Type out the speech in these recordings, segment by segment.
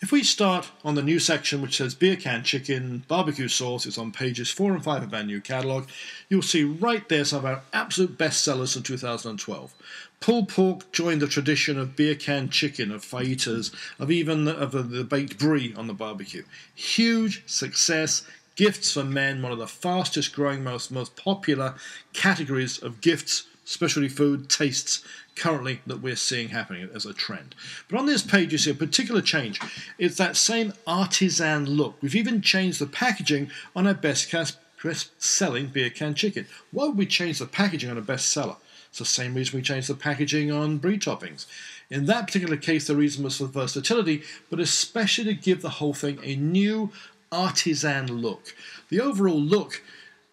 If we start on the new section which says beer can chicken barbecue sauce, it's on pages 4 and 5 of our new catalogue, you'll see right there some of our absolute best sellers of 2012. Pulled pork joined the tradition of beer can chicken, of fajitas, of even of the baked brie on the barbecue. Huge success. Gifts for men, one of the fastest growing, most popular categories of gifts, specialty food, tastes currently that we're seeing happening as a trend. But on this page you see a particular change. It's that same artisan look. We've even changed the packaging on our best-selling beer can chicken. Why would we change the packaging on a bestseller? It's the same reason we changed the packaging on brie toppings. In that particular case the reason was for versatility, but especially to give the whole thing a new artisan look. The overall look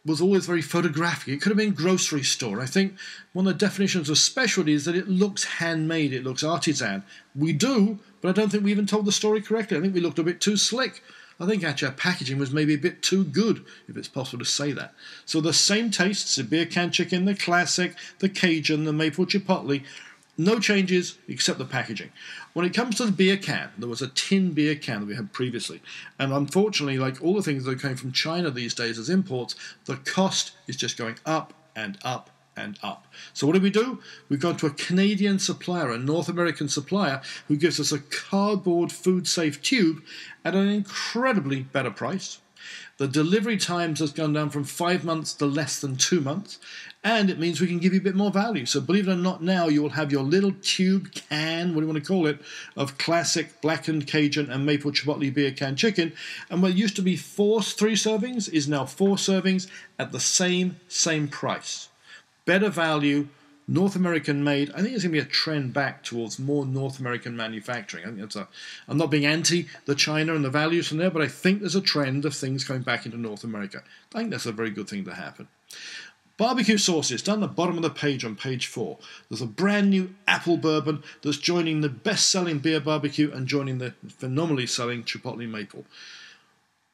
was always very photographic. It could have been grocery store. I think one of the definitions of specialty is that it looks handmade, it looks artisan. We do, but I don't think we even told the story correctly. I think we looked a bit too slick. I think actually our packaging was maybe a bit too good, if it's possible to say that. So the same tastes, the beer can chicken, the classic, the Cajun, the maple chipotle, no changes except the packaging. When it comes to the beer can, there was a tin beer can that we had previously. And unfortunately, like all the things that are coming from China these days as imports, the cost is just going up and up and up. So what do? We've gone to a Canadian supplier, a North American supplier, who gives us a cardboard food-safe tube at an incredibly better price. The delivery times has gone down from 5 months to less than 2 months, and it means we can give you a bit more value. So believe it or not, now you will have your little tube can, what do you want to call it, of classic blackened Cajun and maple chipotle beer can chicken, and what used to be 3 servings is now 4 servings at the same price. Better value, North American made. I think it's going to be a trend back towards more North American manufacturing. I think I'm not being anti the China and the values from there, but I think there's a trend of things coming back into North America. I think that's a very good thing to happen. Barbecue sauces, down the bottom of the page on page 4. There's a brand new apple bourbon that's joining the best-selling beer barbecue and joining the phenomenally selling chipotle maple.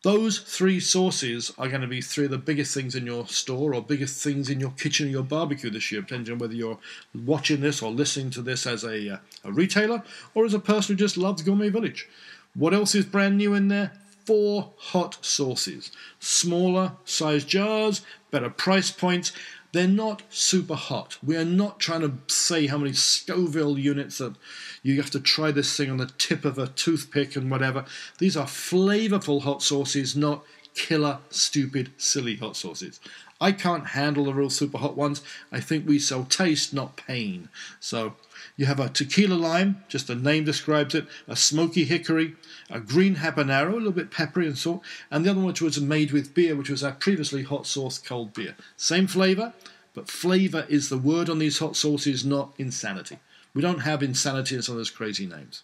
Those 3 sauces are going to be 3 of the biggest things in your store or biggest things in your kitchen or your barbecue this year, depending on whether you're watching this or listening to this as a retailer or as a person who just loves Gourmet Village. What else is brand new in there? 4 hot sauces. Smaller size jars, better price points. They're not super hot. We are not trying to say how many Scoville units that you have to try this thing on the tip of a toothpick and whatever. These are flavorful hot sauces, not killer, stupid, silly hot sauces. I can't handle the real super hot ones. I think we sell taste, not pain. So you have a tequila lime, just the name describes it, a smoky hickory, a green habanero, a little bit peppery and salt, and the other one which was made with beer, which was our previously hot sauce cold beer. Same flavour, but flavour is the word on these hot sauces, not insanity. We don't have insanity in some of those crazy names.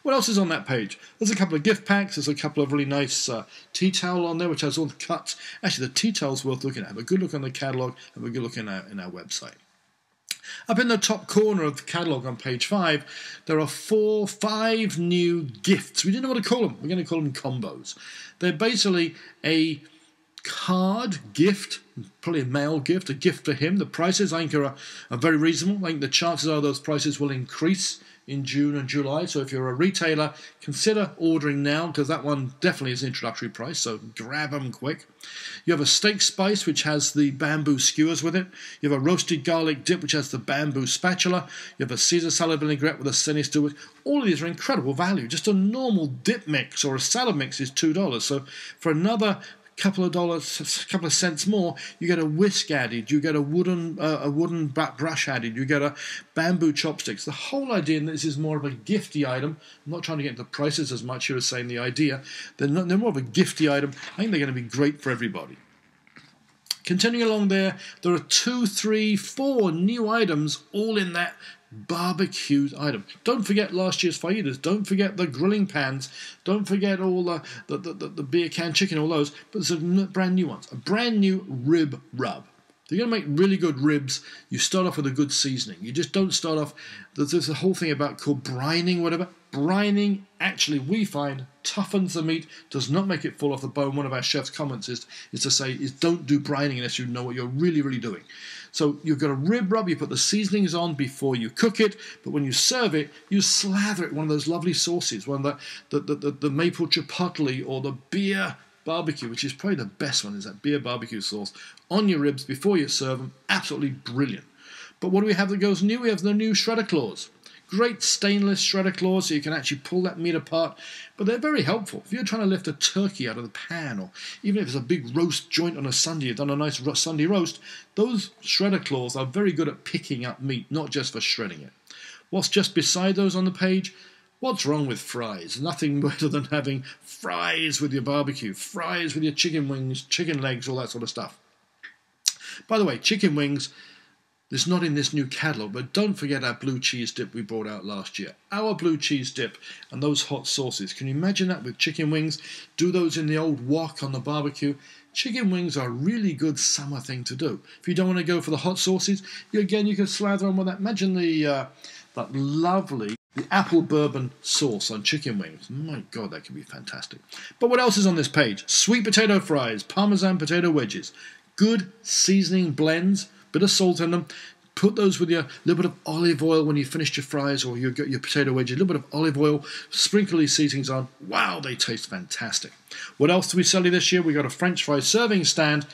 What else is on that page? There's a couple of gift packs. There's a couple of really nice tea towel on there, which has all the cuts. Actually, the tea towel's worth looking at. Have a good look on the catalogue. Have a good look in our website. Up in the top corner of the catalogue on page 5, there are 5 new gifts. We didn't know what to call them. We're going to call them combos. They're basically a card gift, probably a male gift, a gift for him. The prices, I think, are very reasonable. I think the chances are those prices will increase in June and July. So if you're a retailer, consider ordering now, because that one definitely is an introductory price, so grab them quick. You have a steak spice, which has the bamboo skewers with it. You have a roasted garlic dip, which has the bamboo spatula. You have a Caesar salad vinaigrette with a sinister. All of these are incredible value. Just a normal dip mix or a salad mix is $2. So for another couple of cents more, you get a whisk added, you get a wooden brush added, you get a bamboo chopsticks. The whole idea, and this is more of a gifty item. I'm not trying to get into prices as much here as saying the idea. They're more of a gifty item. I think they're going to be great for everybody. Continuing along there are 2, 3, 4 new items all in that barbecue item. Don't forget last year's fajitas. Don't forget the grilling pans. Don't forget all the beer can chicken, all those. But there's some brand new ones. A brand new rib rub. If you're going to make really good ribs, you start off with a good seasoning. You just don't start off... There's a whole thing about called brining, whatever. Brining, actually, we find, toughens the meat, does not make it fall off the bone. One of our chef's comments is to say, don't do brining unless you know what you're really, really doing. So you've got a rib rub, you put the seasonings on before you cook it, but when you serve it, you slather it with one of those lovely sauces, one of the maple chipotle or the beer barbecue, which is probably the best one, is that beer barbecue sauce on your ribs before you serve them. Absolutely brilliant. But what do we have that goes new? We have the new shredder claws. Great stainless shredder claws so you can actually pull that meat apart. But they're very helpful. If you're trying to lift a turkey out of the pan, or even if it's a big roast joint on a Sunday, you've done a nice Sunday roast, those shredder claws are very good at picking up meat, not just for shredding it. What's just beside those on the page? What's wrong with fries? Nothing better than having fries with your barbecue, fries with your chicken wings, chicken legs, all that sort of stuff. By the way, chicken wings, it's not in this new catalogue, but don't forget our blue cheese dip we brought out last year. Our blue cheese dip and those hot sauces. Can you imagine that with chicken wings? Do those in the old wok on the barbecue. Chicken wings are a really good summer thing to do. If you don't want to go for the hot sauces, you can slather on with that. Imagine that lovely apple bourbon sauce on chicken wings. My God, that could be fantastic. But what else is on this page? Sweet potato fries, parmesan potato wedges, good seasoning blends, bit of salt in them. Put those with your little bit of olive oil when you finished your fries or you got your potato wedges, a little bit of olive oil, sprinkle these seasonings on. Wow, they taste fantastic. What else do we sell you this year? We got a French fry serving stand,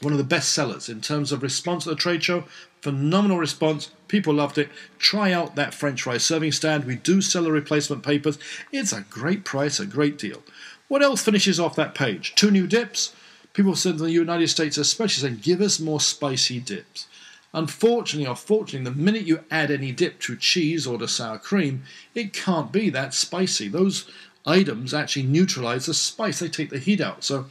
one of the best sellers in terms of response at the trade show. Phenomenal response. People loved it. Try out that French fry serving stand. We do sell the replacement papers. It's a great price, a great deal. What else finishes off that page? 2 new dips. People said in the United States especially saying, give us more spicy dips. Unfortunately or fortunately, the minute you add any dip to cheese or to sour cream, it can't be that spicy. Those items actually neutralize the spice. They take the heat out. So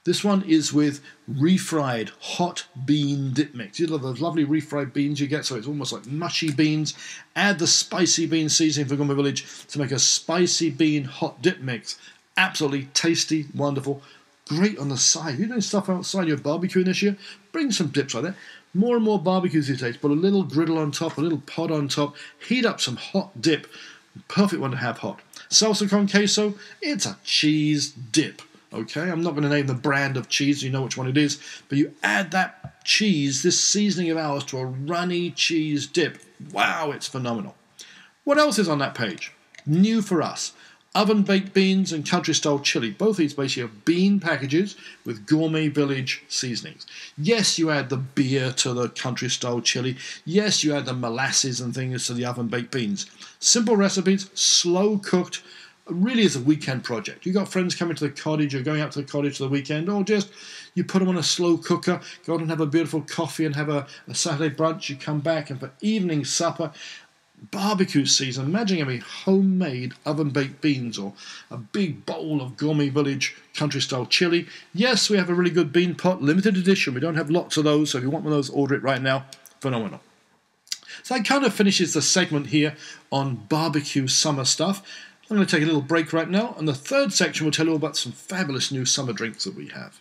this one is with refried hot bean dip mix. You know those lovely refried beans you get, so it's almost like mushy beans. Add the spicy bean seasoning for Gourmet Village to make a spicy bean hot dip mix. Absolutely tasty, wonderful. Great on the side. If you're doing stuff outside your barbecuing this year, bring some dips like that. More and more barbecues these days. Put a little griddle on top, a little pot on top. Heat up some hot dip. Perfect one to have hot. Salsa con queso, it's a cheese dip. Okay, I'm not going to name the brand of cheese, you know which one it is, but you add that cheese, this seasoning of ours, to a runny cheese dip. Wow, it's phenomenal. What else is on that page? New for us. Oven-baked beans and country-style chili. Both of these basically are bean packages with Gourmet Village seasonings. Yes, you add the beer to the country-style chili. Yes, you add the molasses and things to the oven-baked beans. Simple recipes, slow-cooked. Really is a weekend project. You got friends coming to the cottage, you're going out to the cottage for the weekend, or just you put them on a slow cooker, go out and have a beautiful coffee and have a Saturday brunch. You come back and for evening supper, barbecue season, imagine having homemade oven-baked beans or a big bowl of Gourmet Village country-style chili. Yes, we have a really good bean pot, limited edition. We don't have lots of those, so if you want one of those, order it right now. Phenomenal. So that kind of finishes the segment here on barbecue summer stuff. I'm going to take a little break right now, and the third section will tell you all about some fabulous new summer drinks that we have.